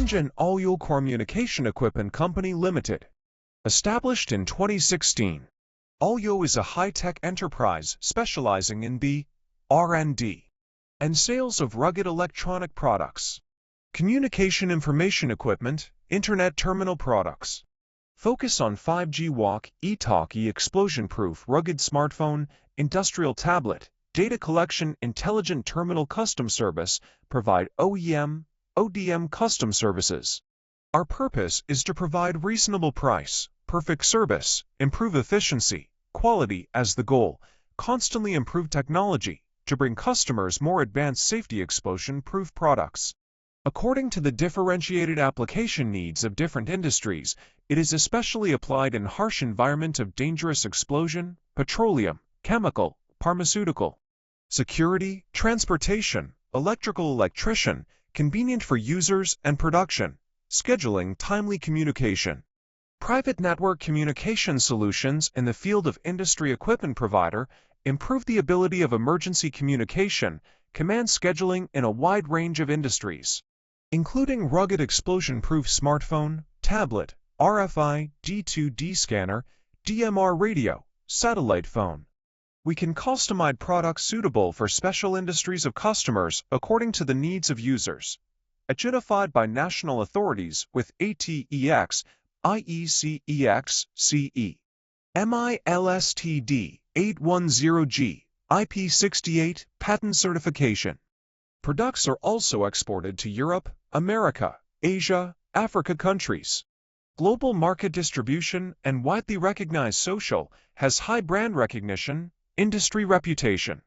Shenzhen Oil Communication Equipment Company Limited. Established in 2016, Oyo is a high-tech enterprise specializing in the R&D and sales of rugged electronic products, communication information equipment, internet terminal products. Focus on 5G walk, e-talk, explosion-proof, rugged smartphone, industrial tablet, data collection, intelligent terminal custom service, provide OEM, ODM custom services. Our purpose is to provide reasonable price, perfect service, improve efficiency, quality as the goal, constantly improve technology to bring customers more advanced safety explosion-proof products. According to the differentiated application needs of different industries, it is especially applied in harsh environment of dangerous explosion, petroleum, chemical, pharmaceutical, security, transportation, electrician, convenient for users and production, scheduling, timely communication. Private network communication solutions in the field of industry equipment provider improve the ability of emergency communication, command scheduling in a wide range of industries, including rugged explosion-proof smartphone, tablet, RFID, D2D scanner, DMR radio, satellite phone. We can customize products suitable for special industries of customers according to the needs of users. Identified by national authorities with ATEX, IECEX, CE, MILSTD 810G, IP68 patent certification. Products are also exported to Europe, America, Asia, Africa countries. Global market distribution and widely recognized social has high brand recognition, industry reputation.